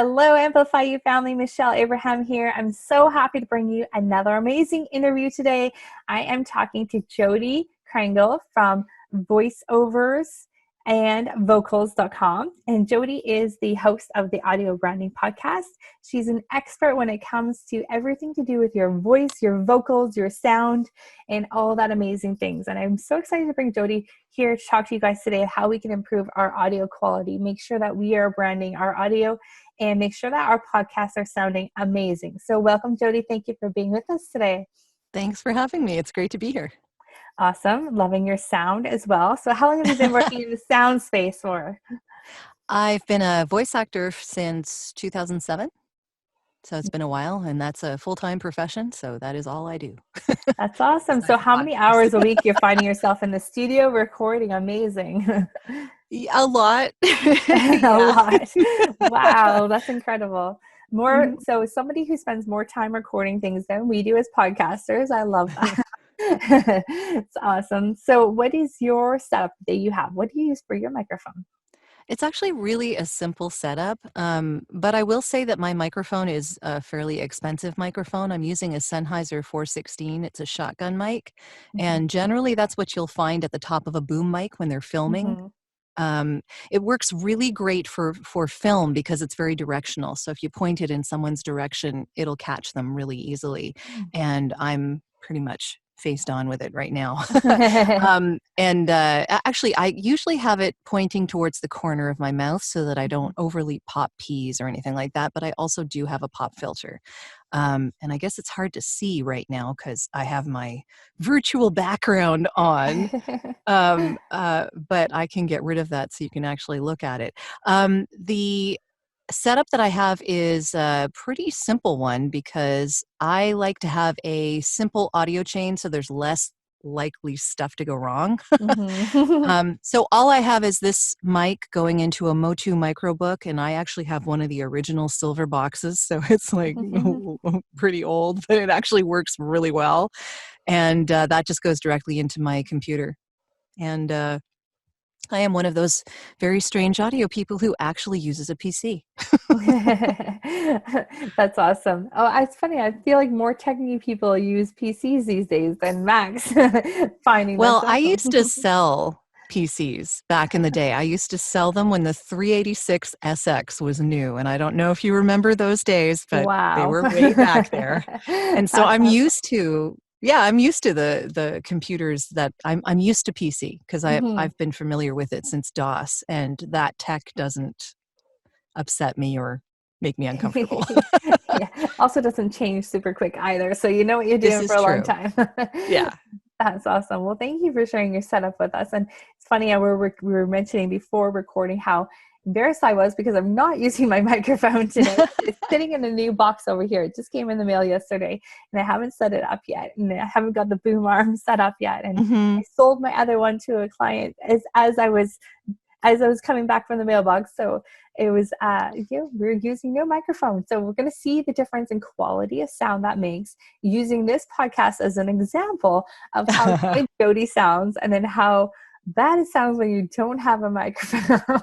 Hello, Amplify You family. Michelle Abraham here. I'm so happy to bring you another amazing interview today. I am talking to Jodi Krangle from voiceovers and vocals.com. And Jodi is the host of the Audio Branding Podcast. She's an expert when it comes to everything to do with your voice, your vocals, your sound, and all that amazing things. And I'm so excited to bring Jodi here to talk to you guys today how we can improve our audio quality, make sure that we are branding our audio, and make sure that our podcasts are sounding amazing. So welcome, Jodi. Thank you for being with us today. Thanks for having me. It's great to be here. Awesome. Loving your sound as well. So how long have you been working in the sound space for? I've been a voice actor since 2007. So it's been a while, and that's a full-time profession. So that is all I do. That's awesome. So how many hours a week you're finding yourself in the studio recording? Amazing. A lot. A lot. Wow, that's incredible. So somebody who spends more time recording things than we do as podcasters. I love that. It's awesome. So what is your setup that you have? What do you use for your microphone? It's actually really a simple setup, but I will say that my microphone is a fairly expensive microphone. I'm using a Sennheiser 416. It's a shotgun mic, and generally that's what you'll find at the top of a boom mic when they're filming. It works really great for film because it's very directional. So if you point it in someone's direction, it'll catch them really easily. And I'm pretty much faced on with it right now. Actually, I usually have it pointing towards the corner of my mouth so that I don't overly pop peas or anything like that. But I also do have a pop filter. And I guess it's hard to see right now because I have my virtual background on. But I can get rid of that so you can actually look at it. The setup that I have is a pretty simple one because I like to have a simple audio chain so there's less likely stuff to go wrong. So all I have is this mic going into a Motu microbook, and I actually have one of the original silver boxes, so it's like pretty old, but it actually works really well. And that just goes directly into my computer. And I am one of those very strange audio people who actually uses a PC. That's awesome. Oh, it's funny. I feel like more techie people use PCs these days than Macs. Well, I used to sell PCs back in the day. I used to sell them when the 386 SX was new. And I don't know if you remember those days, but they were way back there. And so I'm used to the computers that I'm used to PC because I've been familiar with it since DOS, and that tech doesn't upset me or make me uncomfortable. Yeah. Also doesn't change super quick either. So you know what you're doing for a long time. Yeah. That's awesome. Well, thank you for sharing your setup with us. And it's funny, we were mentioning before recording how embarrassed I was because I'm not using my microphone today. It's sitting in a new box over here. It just came in the mail yesterday, and I haven't set it up yet, and I haven't got the boom arm set up yet. And I sold my other one to a client as I was coming back from the mailbox. So it was, we're using no microphone. So we're going to see the difference in quality of sound that makes using this podcast as an example of how good Jodi sounds, and then how bad it sounds when you don't have a microphone.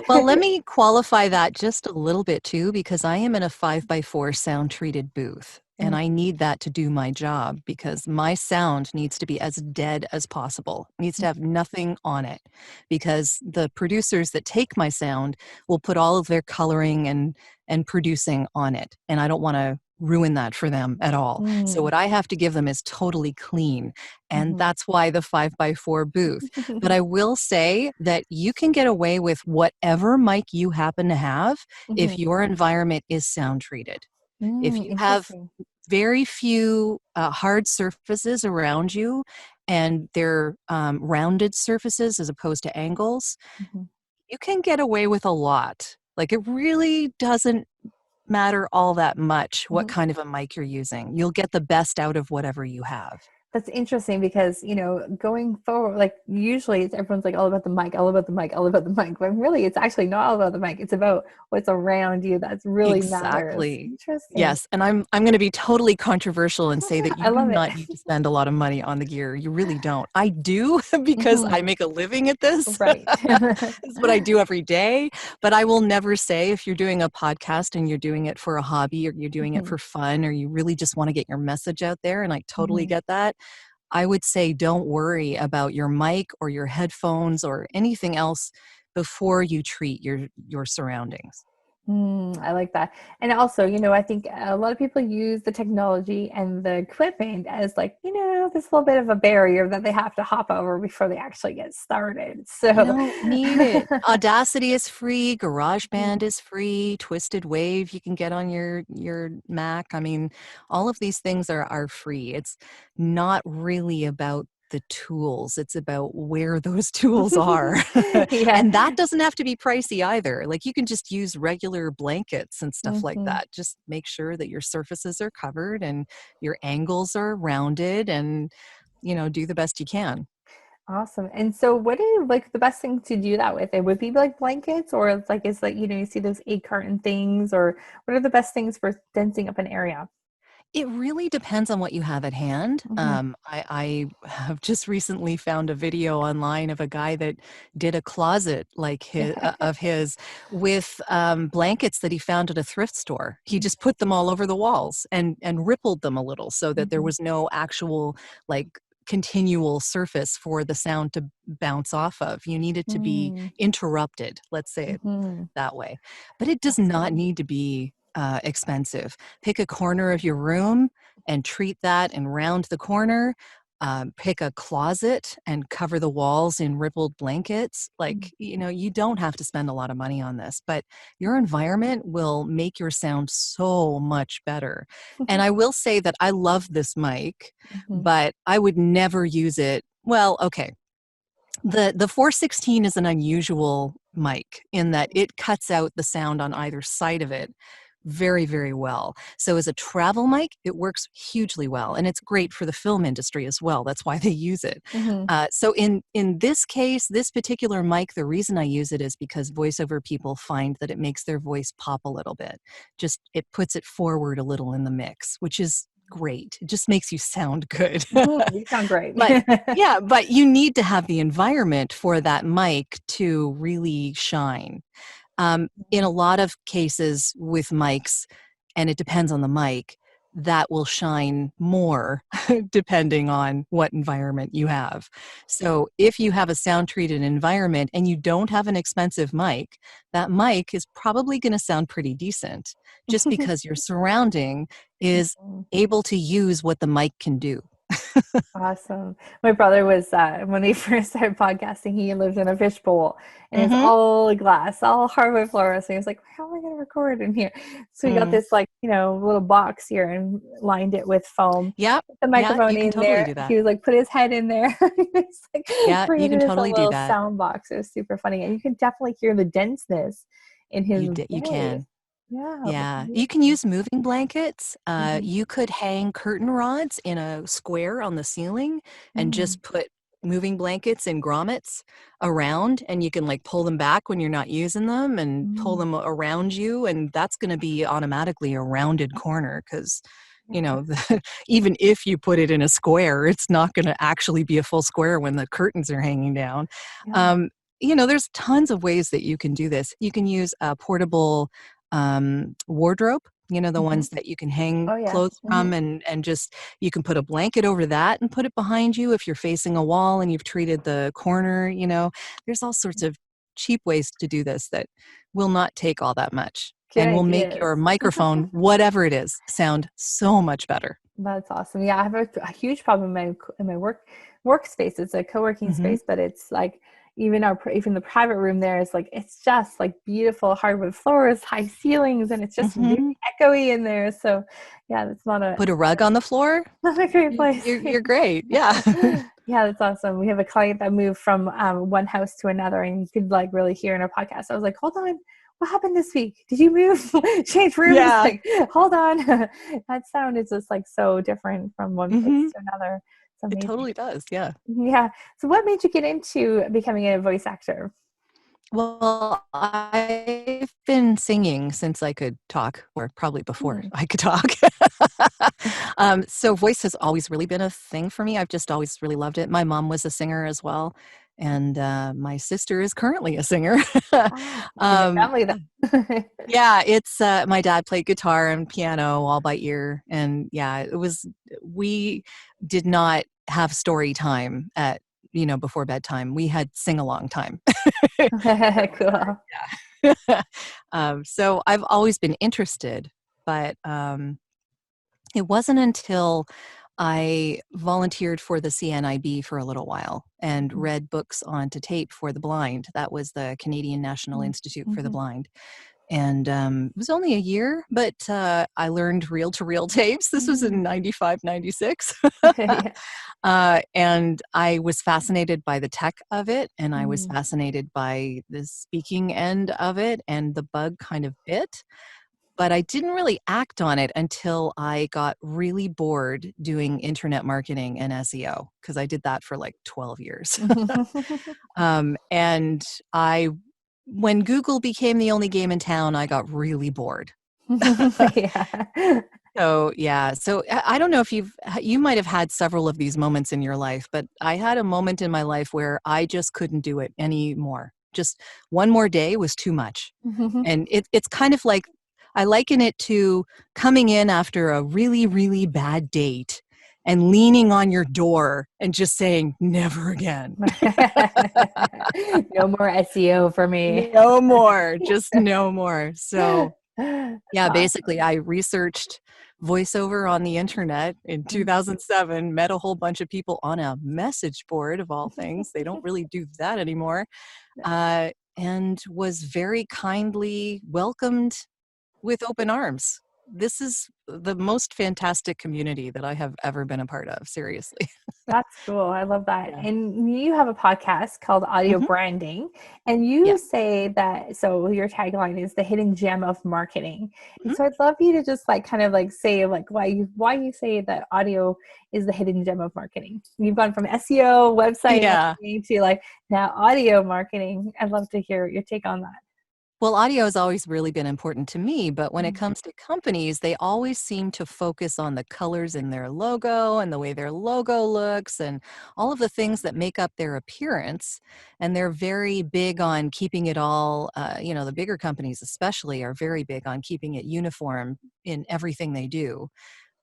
Well, let me qualify that just a little bit too, because I am in a 5x4 sound treated booth. And I need that to do my job because my sound needs to be as dead as possible. It needs to have nothing on it because the producers that take my sound will put all of their coloring and producing on it. And I don't want to ruin that for them at all. So what I have to give them is totally clean. And that's why the 5x4 booth. But I will say that you can get away with whatever mic you happen to have if your environment is sound treated. If you have very few hard surfaces around you and they're rounded surfaces as opposed to angles, you can get away with a lot. Like it really doesn't matter all that much what kind of a mic you're using. You'll get the best out of whatever you have. That's interesting because, going forward, like usually everyone's like all about the mic, all about the mic, all about the mic. But really, it's actually not all about the mic. It's about what's around you that's really matters. Exactly. Interesting. Yes, and I'm going to be totally controversial and say that you I do love it. not need to spend a lot of money on the gear. You really don't. I do because I Mhm. make a living at this. Right. This is what I do every day. But I will never say if you're doing a podcast and you're doing it for a hobby or you're doing it Mhm. for fun or you really just want to get your message out there, and I totally Mhm. get that. I would say don't worry about your mic or your headphones or anything else before you treat your surroundings. I like that. And also, I think a lot of people use the technology and the equipment as like, this little bit of a barrier that they have to hop over before they actually get started. You So, don't need it. Audacity is free, GarageBand is free, Twisted Wave you can get on your Mac. I mean, all of these things are free. It's not really about the tools. It's about where those tools are. yeah. And that doesn't have to be pricey either. Like you can just use regular blankets and stuff like hmm that. Just make sure that your surfaces are covered and your angles are rounded and do the best you can. Awesome. And so what are like the best thing to do that with? It would be like blankets, or it's like, you see those 8 carton things, or what are the best things for densing up an area? It really depends on what you have at hand. hmm I have just recently found a video online of a guy that did a closet like of his with blankets that he found at a thrift store. He just put them all over the walls and rippled them a little so that there hmm was no actual like continual surface for the sound to bounce off of. You need it to be mm interrupted, let's say it hmm that way. But it does not Awesome. need to be expensive. Pick a corner of your room and treat that and round the corner. Pick a closet and cover the walls in rippled blankets. Like, you don't have to spend a lot of money on this, but your environment will make your sound so much better. And I will say that I love this mic, hmm but I would never use it. Well, okay. The 416 is an unusual mic in that it cuts out the sound on either side of it very, very well. So as a travel mic, it works hugely well, and it's great for the film industry as well. That's why they use it. hmm So in this case, this particular mic, the reason I use it is because voiceover people find that it makes their voice pop a little bit. Just it puts it forward a little in the mix, which is great. It just makes you sound good. You sound great. But yeah, but you need to have the environment for that mic to really shine. In a lot of cases with mics, and it depends on the mic, that will shine more depending on what environment you have. So if you have a sound treated environment and you don't have an expensive mic, that mic is probably going to sound pretty decent just because your surrounding is able to use what the mic can do. Awesome. My brother was, when he first started podcasting, he lived in a fishbowl and it's Mhm. all glass, all hardwood floors. And he was like, how am I going to record in here? So we got Mm. this like, little box here and lined it with foam. Yep. Put the Yeah, microphone you can in totally there. do that. He was like, put his head in there. He's like Yeah, you can created his own totally do little that. sound box. It was super funny. And you can definitely hear the denseness in his You voice. can. Yeah. That's Yeah, you can amazing. use moving blankets. Mm-hmm. You could hang curtain rods in a square on the ceiling and Mm-hmm. just put moving blankets in grommets around, and you can like pull them back when you're not using them and pull Mm-hmm. them around you, and that's going to be automatically a rounded corner because even if you put it in a square, it's not going to actually be a full square when the curtains are hanging down. Yeah. Um, there's tons of ways that you can do this. You can use a portable wardrobe, the Mm-hmm. ones that you can hang Oh, yeah. clothes Mm-hmm. from, and just you can put a blanket over that and put it behind you if you're facing a wall and you've treated the corner. There's all sorts of cheap ways to do this that will not take all that much Good and will make your ideas. microphone, whatever it is, sound so much better. That's awesome. Yeah, I have a huge problem in my workspace. It's a co-working Hmm. space, but it's like even the private room there is like it's just like beautiful hardwood floors, high ceilings, and it's just really Hmm. echoey in there. So yeah, that's not a Put a rug on the floor. not a great place. You're great. Yeah. Yeah, that's awesome. We have a client that moved from one house to another, and you could like really hear in our podcast. I was like, hold on, what happened this week? Did you move, change rooms? Yeah. Like, hold on. That sound is just like so different from one place Hmm. to another. It's It amazing. totally does. Yeah. Yeah. So what made you get into becoming a voice actor? Well, I've been singing since I could talk, or probably before Hmm. I could talk. So voice has always really been a thing for me. I've just always really loved it. My mom was a singer as well, and my sister is currently a singer. Ah, in the um, family then. yeah, it's my dad played guitar and piano all by ear, and yeah, it was. We did not have story time at before bedtime. We had sing along time. Cool. Yeah. So I've always been interested, but it wasn't until I volunteered for the CNIB for a little while and read books on to tape for the blind. That was the Canadian National Institute for the Mhm. Blind. And it was only a year, but I learned reel to reel tapes. This was Mhm. in 95, 96. Yeah. And I was fascinated by the tech of it, and I was Mm. fascinated by the speaking end of it, and the bug kind of bit. But I didn't really act on it until I got really bored doing internet marketing and SEO, because I did that for like 12 years. And when Google became the only game in town, I got really bored. Yeah. So yeah, so I don't know if you might have had several of these moments in your life, but I had a moment in my life where I just couldn't do it anymore. Just one more day was too much. And it's kind of like, I liken it to coming in after a really, really bad date and leaning on your door and just saying, never again. No more SEO for me. No more, just no more. So yeah, basically, Awesome. I researched voiceover on the internet in 2007, met a whole bunch of people on a message board of all things. They don't really do that anymore. And was very kindly welcomed with open arms. This is the most fantastic community that I have ever been a part of, seriously. That's cool. I love that. Yeah. And you have a podcast called Audio Hmm. Branding, and Yeah. you say that, so your tagline is the hidden gem of marketing. And Mhm. so I'd love you to just like kind of like say like why you say that audio is the hidden gem of marketing. You've gone from SEO, website Yeah. marketing to like now audio marketing. I'd love to hear your take on that. Well, audio has always really been important to me, but when it Mhm. comes to companies, they always seem to focus on the colors in their logo and the way their logo looks and all of the things that make up their appearance. And they're very big on keeping it all, the bigger companies especially are very big on keeping it uniform in everything they do.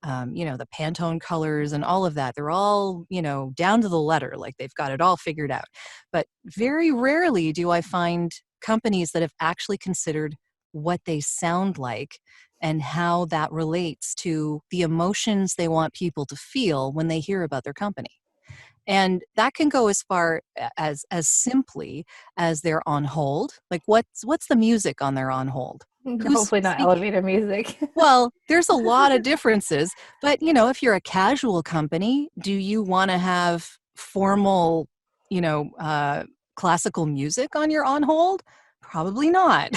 The Pantone colors and all of that, they're all, down to the letter, like they've got it all figured out. But very rarely do I find companies that have actually considered what they sound like and how that relates to the emotions they want people to feel when they hear about their company. And that can go as far as simply as they're on hold. Like what's the music on their on hold? Who's Hopefully not speaking? elevator music. Well, there's a lot of differences, but if you're a casual company, do you want to have formal, you know, uh, classical music on your on hold? Probably not.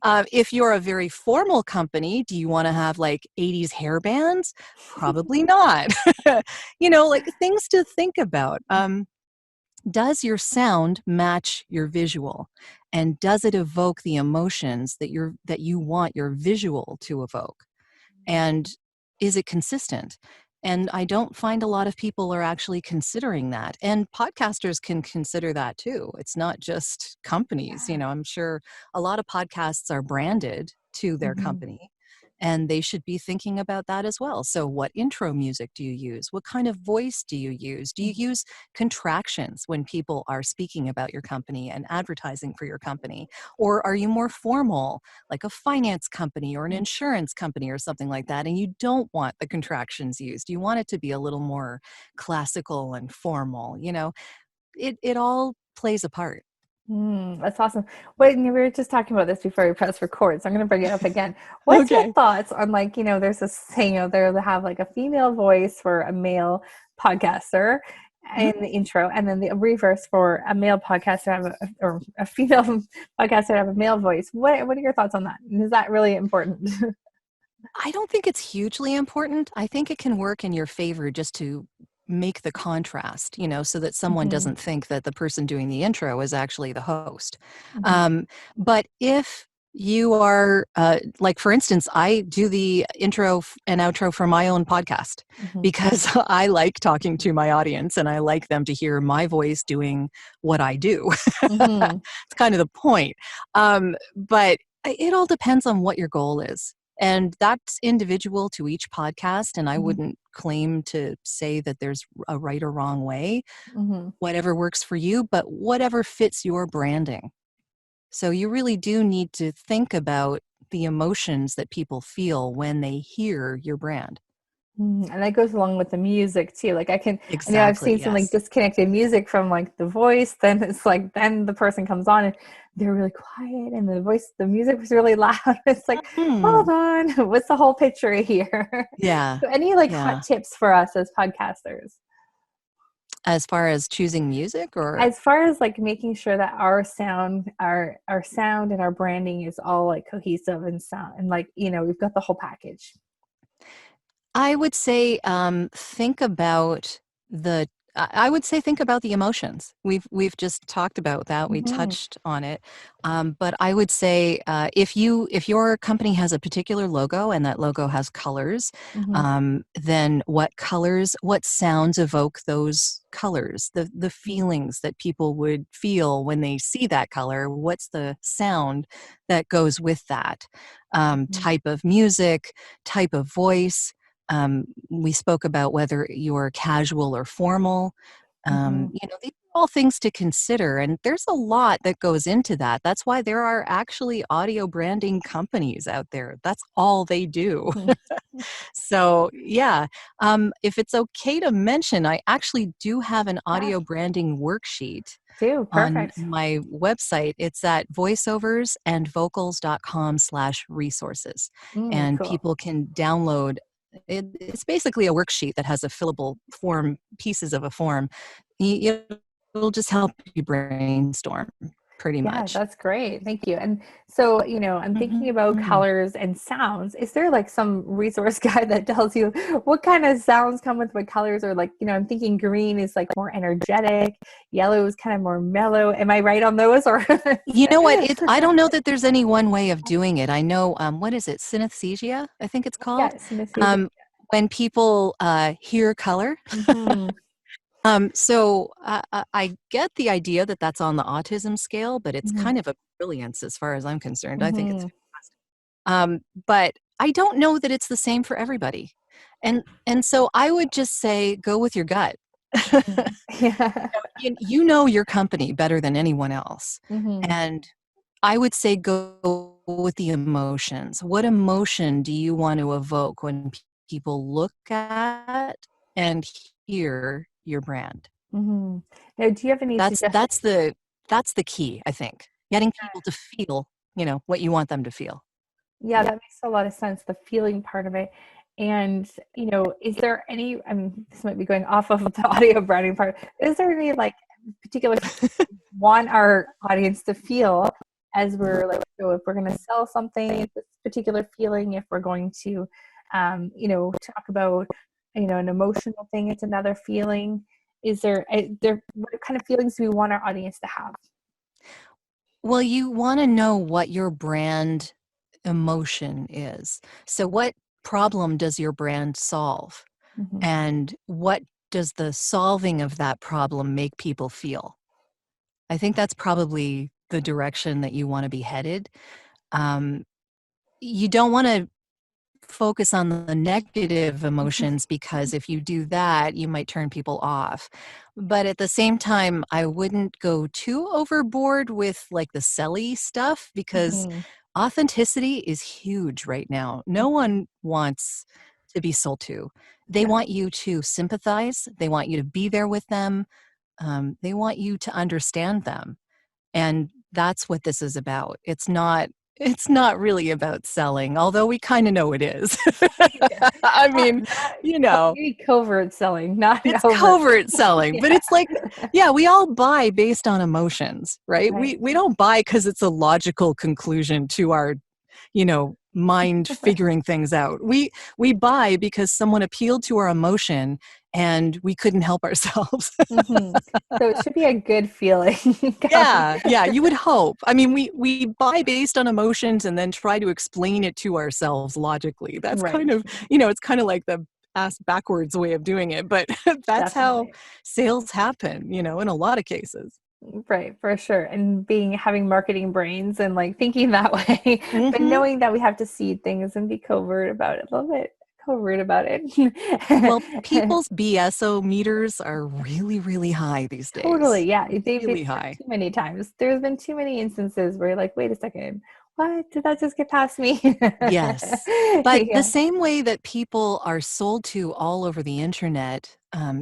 If you're a very formal company, do you want to have like 80s hair bands? Probably not. Like things to think about. Does your sound match your visual, and does it evoke the emotions that you want your visual to evoke, and is it consistent? And I don't find a lot of people are actually considering that, and podcasters can consider that too. It's not just companies. Yeah. I'm sure a lot of podcasts are branded to their Mhm. company, and they should be thinking about that as well. So what intro music do you use? What kind of voice do you use? Do you Mhm. use contractions when people are speaking about your company and advertising for your company? Or are you more formal, like a finance company or an insurance company or something like that, and you don't want the contractions used? You want it to be a little more classical and formal. It all plays a part. That's awesome. Wait, we were just talking about this before we press record, so I'm going to bring it up again. What's your Okay. thoughts on like, there's this saying out there that have like a female voice for a male podcaster Mhm. in the intro, and then the reverse for a male podcaster have or a female podcaster have a male voice. What are your thoughts on that? Is that really important? I don't think it's hugely important. I think it can work in your favor just to make the contrast, so that someone doesn't think that the person doing the intro is actually the host. But if you are, like, for instance, I do the intro and outro for my own podcast because I like talking to my audience and I like them to hear my voice doing what I do. It's kind of the point. But it all depends on what your goal is. And that's individual to each podcast. And I wouldn't claim to say that there's a right or wrong way. Whatever works for you, but whatever fits your branding. So you really do need to think about the emotions that people feel when they hear your brand. And that goes along with the music too. Like I know I've seen some like yes. disconnected music from like the voice. Then it's like, then the person comes on and they're really quiet and the music was really loud. It's like, hold on, what's the whole picture here? Yeah. So any like hot tips for us as podcasters? As far as choosing music, or as far as like making sure that our sound and our branding is all like cohesive and sound and like, we've got the whole package. I would say think about the emotions. We've just talked about that. We touched on it. But I would say if your company has a particular logo and that logo has colors, then what sounds evoke those colors, the feelings that people would feel when they see that color, what's the sound that goes with that, type of music, type of voice. We spoke about whether you're casual or formal. These are all things to consider, and there's a lot that goes into that. That's why there are actually audio branding companies out there. That's all they do. So, yeah, if it's okay to mention, I actually do have an audio branding worksheet on my website. It's at voiceoversandvocals.com/resources, and cool. people can download. It's basically a worksheet that has a fillable form, pieces of a form. It'll just help you brainstorm pretty much. Yeah, that's great. Thank you. And so, I'm thinking about colors and sounds. Is there like some resource guide that tells you what kind of sounds come with what colors? Or like, I'm thinking green is like more energetic, yellow is kind of more mellow. Am I right on those? Or you know what? I don't know that there's any one way of doing it. I know, what is it? Synesthesia, I think it's called. Yeah, synesthesia. When people hear color. So I get the idea that that's on the autism scale, but it's kind of a brilliance as far as I'm concerned. I think it's fantastic. But I don't know that it's the same for everybody. And so I would just say, go with your gut. Yeah. You know your company better than anyone else. And I would say go with the emotions. What emotion do you want to evoke when people look at and hear your brand? Now, do you have any That's the key, I think. Getting people to feel, what you want them to feel. Yeah, that makes a lot of sense, the feeling part of it. And, is there any, this might be going off of the audio branding part, is there any like particular want our audience to feel as we're like, if we're going to sell something, this particular feeling, if we're going to, talk about, an emotional thing, it's another feeling. Is there, what kind of feelings do we want our audience to have? Well, you want to know what your brand emotion is. So what problem does your brand solve? And what does the solving of that problem make people feel? I think that's probably the direction that you want to be headed. You don't want to focus on the negative emotions, because if you do that, you might turn people off. But at the same time, I wouldn't go too overboard with like the selly stuff, because authenticity is huge right now. No one wants to be sold to. They want you to sympathize. They want you to be there with them. They want you to understand them. And that's what this is about. It's not really about selling, although we kind of know it is. I mean, Maybe covert selling, it's covert selling, but it's like, we all buy based on emotions, right? We don't buy because it's a logical conclusion to our mind figuring things out. We buy because someone appealed to our emotion and we couldn't help ourselves. So it should be a good feeling. Yeah, you would hope. I mean, we buy based on emotions and then try to explain it to ourselves logically. That's Right. kind of, it's kind of like the ass backwards way of doing it, but that's how Definitely. sales happen, in a lot of cases. Right, for sure. And having marketing brains and like thinking that way, but Hmm. knowing that we have to see things and be covert about it a little bit, covert about it. Well, people's BSO meters are really, really high these Totally. days. Yeah. They've been Really hurt high. too many times. There's been too many instances where you're like, wait a second, what? Did that just get past me? Yes. But the Yeah. same way that people are sold to all over the internet,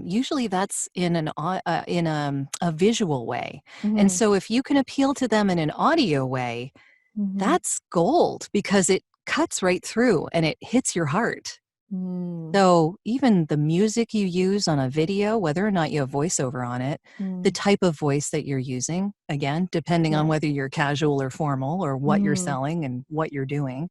usually that's in a visual way. And Hmm. so if you can appeal to them in an audio way, Hmm. that's gold because it cuts right through and it hits your heart. Mm. So even the music you use on a video, whether or not you have voiceover on it, the Mm. type of voice that you're using, again, depending on Yeah. whether you're casual or formal or what you're Mm. selling and what you're doing,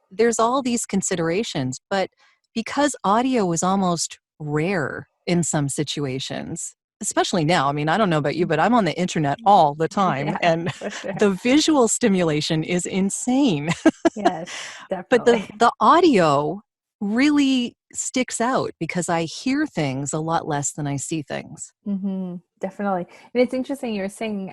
there's all these considerations. But because audio is almost rare in some situations, especially now, I mean, I don't know about you, but I'm on the internet all the time Yeah, and for sure. the visual stimulation is insane. Yes, But the definitely. the audio really sticks out because I hear things a lot less than I see things. Definitely. And it's interesting you were saying,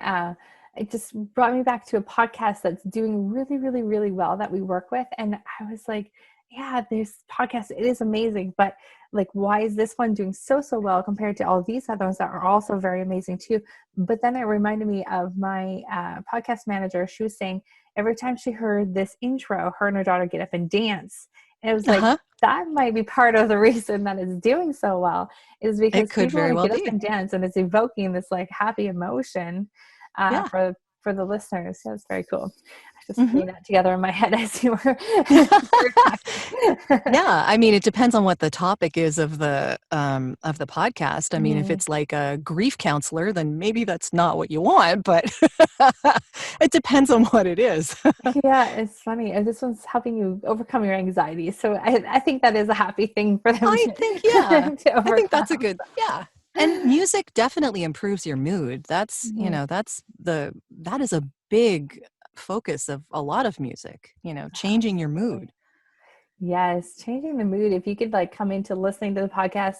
it just brought me back to a podcast that's doing really, really, really well that we work with. And I was like, yeah, this podcast, it is amazing. But like, why is this one doing so, so well compared to all these other ones that are also very amazing too? But then it reminded me of my podcast manager. She was saying every time she heard this intro, her and her daughter get up and dance. And it was like, Uh-huh. that might be part of the reason that it's doing so well is It because could people want very to well get up be. and dance and it's evoking this like happy emotion Yeah. for the listeners. So it's very cool. I was just Mhm. putting that together in my head as you were, talking. Yeah, I mean, it depends on what the topic is of the podcast. I mean, if Mhm. it's like a grief counselor, then maybe that's not what you want, but it depends on what it is. Yeah, it's funny. And this one's helping you overcome your anxiety. So I think that is a happy thing for them I to, think, yeah. to I think that's a overcome. good, yeah. And music definitely improves your mood. That's, Mhm. that is a big focus of a lot of music, changing your Absolutely. mood. Yes, changing the mood. If you could like come into listening to the podcast,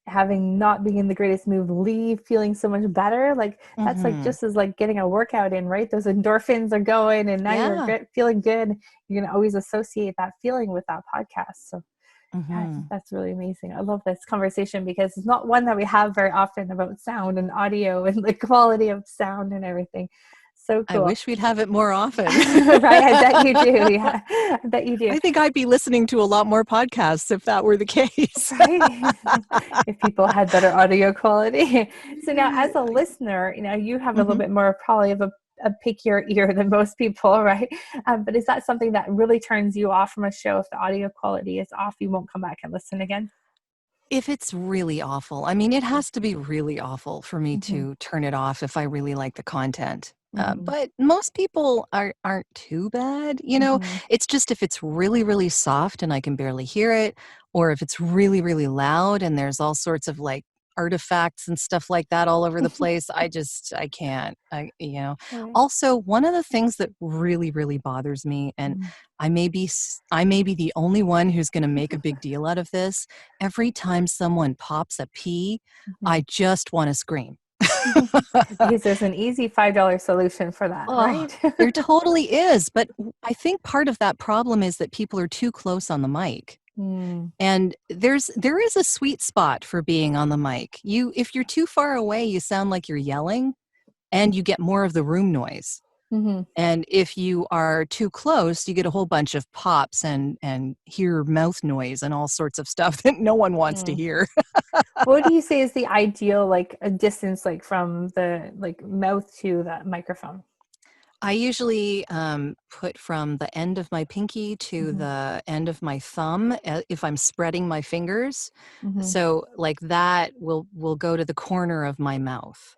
having not being in the greatest mood, leave feeling so much better. Like that's like Mhm. just as like getting a workout in, right? Those endorphins are going, and now you're Yeah. feeling good. You're gonna always associate that feeling with that podcast. So yeah, I think Mhm. that's really amazing. I love this conversation because it's not one that we have very often about sound and audio and the quality of sound and everything. So I cool. wish we'd have it more often. Right? I bet you do. Yeah, I bet you do. I think I'd be listening to a lot more podcasts if that were the case. Right? If people had better audio quality. So now as a listener, you have a little Mhm. bit more probably of a pickier ear than most people, right? But is that something that really turns you off from a show? If the audio quality is off, you won't come back and listen again? If it's really awful, I mean, it has to be really awful for me Mm-hmm. to turn it off if I really like the content. Mm-hmm. But most people aren't too bad. Mm-hmm. It's just if it's really, really soft and I can barely hear it, or if it's really, really loud and there's all sorts of like artifacts and stuff like that all over the place, I can't. Right. Also, one of the things that really, really bothers me, and I may be the only one who's going to make a big deal out of this. Every time someone pops a pee, Mm-hmm. I just want to scream. Because there's an easy $5 solution for that, Oh, right? there totally is. But I think part of that problem is that people are too close on the mic. Mm. And there is a sweet spot for being on the mic. If you're too far away, you sound like you're yelling and you get more of the room noise. Mm-hmm. And if you are too close, you get a whole bunch of pops and hear mouth noise and all sorts of stuff that no one wants to Mm. hear. What do you say is the ideal like a distance like from the like mouth to the microphone? I usually put from the end of my pinky to Mm-hmm. the end of my thumb if I'm spreading my fingers. Mm-hmm. So like that will go to the corner of my mouth.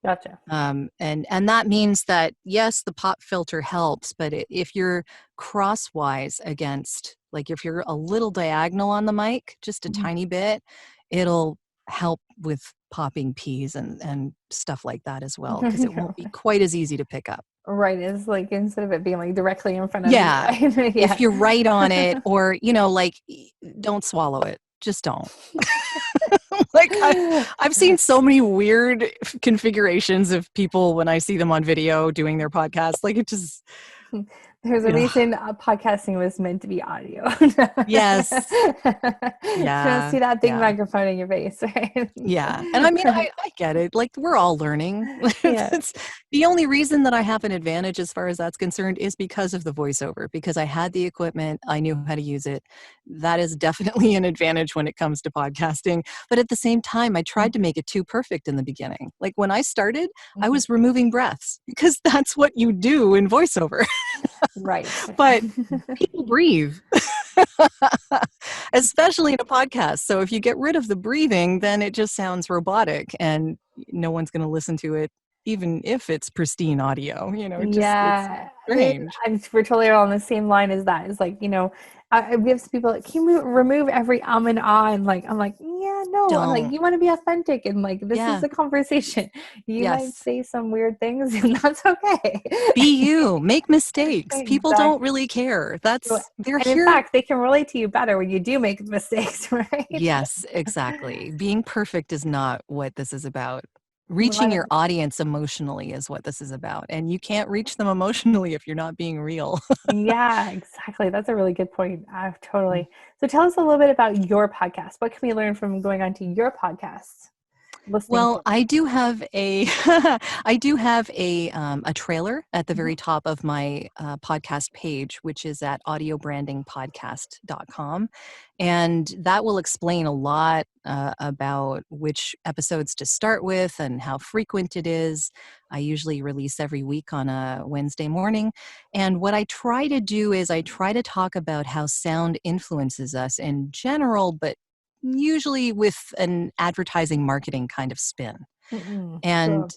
Gotcha. And that means that, yes, the pop filter helps, but if you're crosswise against, like if you're a little diagonal on the mic, just a Mhm. tiny bit, it'll help with popping P's and stuff like that as well, because it won't be quite as easy to pick up. Right. It's like instead of it being like directly in front of you. Yeah. Right? If Yeah. you're right on it, or, like, don't swallow it. Just don't. Like I've seen so many weird configurations of people when I see them on video doing their podcast. Like it just, There's a ugh. reason podcasting was meant to be audio. Yes. You don't Yeah. see that big Yeah. microphone in your face, right? Yeah. And I mean, I get it. Like we're all learning. Yeah. It's the only reason that I have an advantage as far as that's concerned is because of the voiceover, because I had the equipment, I knew how to use it. That is definitely an advantage when it comes to podcasting. But at the same time, I tried to make it too perfect in the beginning. Like when I started, I Mhm. was removing breaths because that's what you do in voiceover. Right. But people breathe, especially in a podcast. So if you get rid of the breathing, then it just sounds robotic and no one's going to listen to it, even if it's pristine audio. It's Yeah, strange. we're totally on the same line as that. It's like, I give people like, can you remove every and ah? And like, I'm like, yeah, no. I'm like, Don't. you want to be authentic, and like, this is Yeah. a conversation. You might Yes. say some weird things, and that's okay. Be you. Make mistakes. People don't Exactly. really care. Well, They're and in here. fact, they can relate to you better when you do make mistakes, right? Yes, exactly. Being perfect is not what this is about. Reaching Right. your audience emotionally is what this is about. And you can't reach them emotionally if you're not being real. Yeah, exactly. That's a really good point. Totally. So tell us a little bit about your podcast. What can we learn from going on to your podcast? Listening to Well, it. I do have a I do have a trailer at the Mhm. very top of my podcast page, which is at audiobrandingpodcast.com. And that will explain a lot about which episodes to start with and how frequent it is. I usually release every week on a Wednesday morning. And what I try to do is I try to talk about how sound influences us in general, but usually with an advertising marketing kind of spin. Mm-mm. And Cool.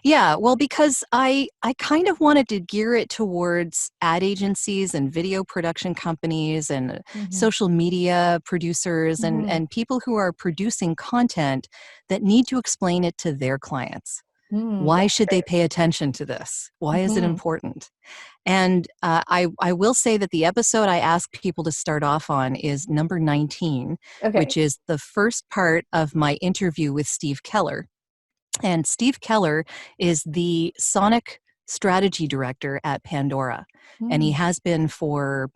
yeah, well, because I kind of wanted to gear it towards ad agencies and video production companies and Mhm. social media producers Mhm. and people who are producing content that need to explain it to their clients. Why That's should they great. pay attention to this? Why is it Mhm. important? And I will say that the episode I ask people to start off on is number 19, Okay. which is the first part of my interview with Steve Keller. And Steve Keller is the Sonic strategy director at Pandora. And he Mm. has been for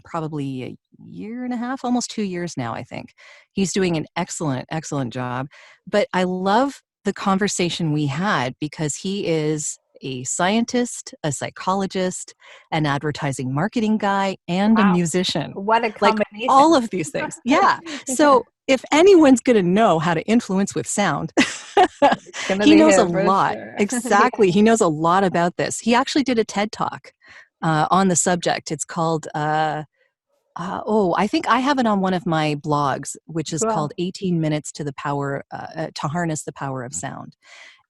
probably a year and a half, almost 2 years now, I think. He's doing an excellent, excellent job. But I love the conversation we had because he is a scientist, a psychologist, an advertising marketing guy, and a Wow. musician. What a Like combination. all of these things. Yeah. Yeah. So if anyone's going to know how to influence with sound, It's gonna he be knows a him for lot. sure. Yeah. Exactly. He knows a lot about this. He actually did a TED talk on the subject. It's called, I think I have it on one of my blogs, which is called Cool. 18 Minutes to the Power, to Harness the Power of Sound.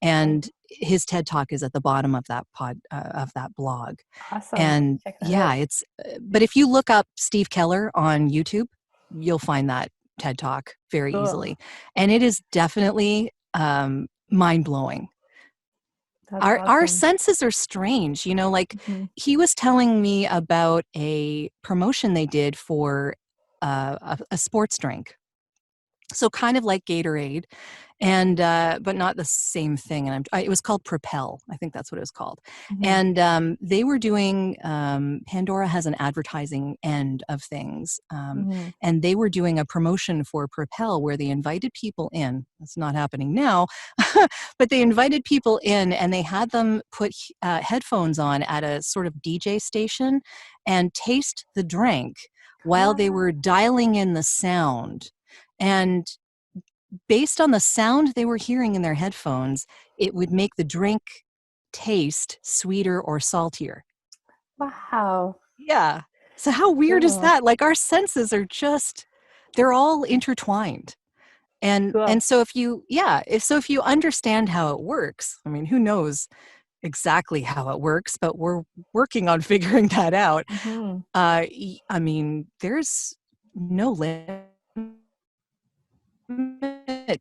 Right. And his TED talk is at the bottom of that of that blog. Awesome. And Check that yeah, out. but if you look up Steve Keller on YouTube, you'll find that TED talk very Cool. easily. And it is definitely mind blowing. That's Our awesome. senses are strange, like Mhm. he was telling me about a promotion they did for a sports drink. So kind of like Gatorade, and but not the same thing. And it was called Propel. I think that's what it was called. Mhm. And they were doing. Pandora has an advertising end of things, Mhm. and they were doing a promotion for Propel where they invited people in. That's not happening now, but they invited people in, and they had them put headphones on at a sort of DJ station and taste the drink while they Wow. were dialing in the sound. And based on the sound they were hearing in their headphones, it would make the drink taste sweeter or saltier. Wow. Yeah. So how weird is Cool. that? Like our senses are they're all intertwined. Cool. And so if you understand how it works, I mean, who knows exactly how it works, but we're working on figuring that out. Mm-hmm. I mean, there's no limit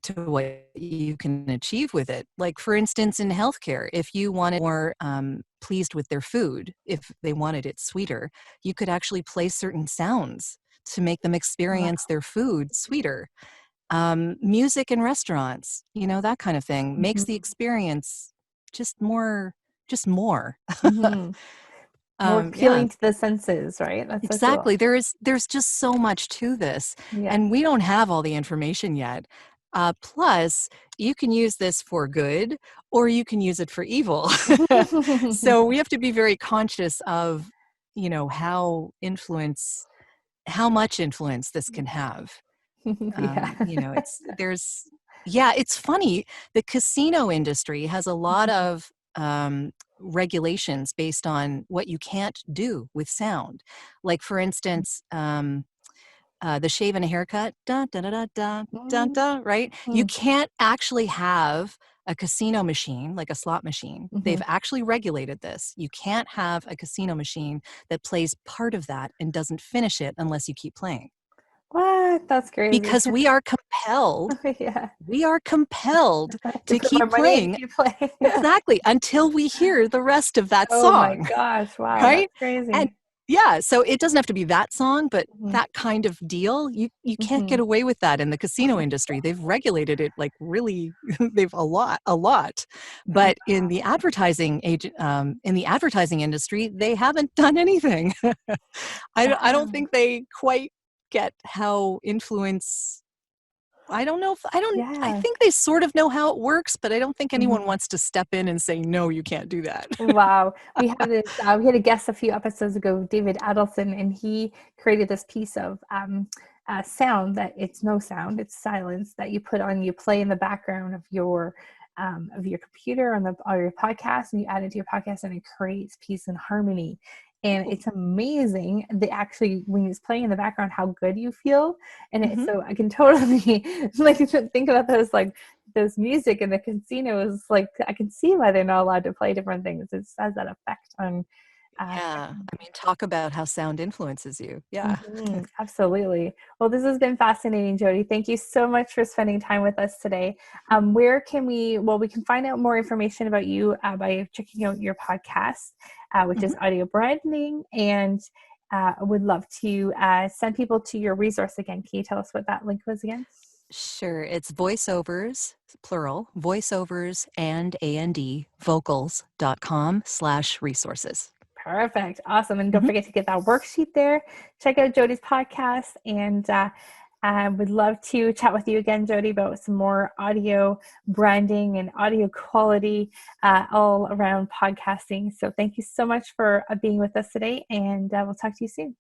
to what you can achieve with it. Like, for instance, in healthcare, if you wanted more pleased with their food, if they wanted it sweeter, you could actually play certain sounds to make them Wow. experience their food sweeter. Music in restaurants, that kind of thing makes the Mm-hmm. experience just more, just more. Mm-hmm. More Yeah, appealing to the senses, right? That's so cool. exactly. There's just so much to this, Yeah. and we don't have all the information yet. Plus, you can use this for good, or you can use it for evil. So we have to be very conscious of, how much influence this can have. Yeah. It's funny. The casino industry has a lot of regulations based on what you can't do with sound. Like, for instance, the shave and a haircut, da da da da da da da, right? You Mm-hmm. can't actually have a casino machine, like a slot machine. Mm-hmm. They've actually regulated this. You can't have a casino machine that plays part of that and doesn't finish it unless you keep playing. What? That's crazy. Because we are compelled Yeah. To to put more keep money and playing. keep playing. Exactly, until we hear the rest of that Oh my song, gosh. Wow. right? That's And crazy. yeah, so it doesn't have to be that song, but Mm-hmm. that kind of deal, you can't Mm-hmm. get away with that in the casino industry. They've regulated it like really, they've a lot. But in the advertising industry, they haven't done anything. I don't Wow. think they quite get how influence. I don't know if I Yeah. think they sort of know how it works, but I don't think anyone Mm-hmm. wants to step in and say, no, you can't do that. Wow. We had a guest a few episodes ago, David Adelson, and he created this piece of sound that it's no sound, it's silence that you play in the background of your computer on your podcast, and you add it to your podcast, and it creates peace and harmony. And Ooh. it's amazing that actually when it's playing in the background, how good you feel. Mhm. So I can totally like think about those like those music in the casinos, like I can see why they're not allowed to play different things. It has that effect on Yeah. I mean, talk about how sound influences you. Yeah. absolutely. Well, this has been fascinating, Jodi. Thank you so much for spending time with us today. We can find out more information about you by checking out your podcast, which Mhm. is Audio Branding. And I would love to send people to your resource again. Can you tell us what that link was again? Sure. It's voiceovers, plural, voiceovers and vocals.com/resources. Perfect. Awesome. And don't Mhm. forget to get that worksheet there. Check out Jodi's podcast. And I would love to chat with you again, Jodi, about some more audio branding and audio quality all around podcasting. So thank you so much for being with us today. And we'll talk to you soon.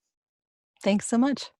Thanks so much.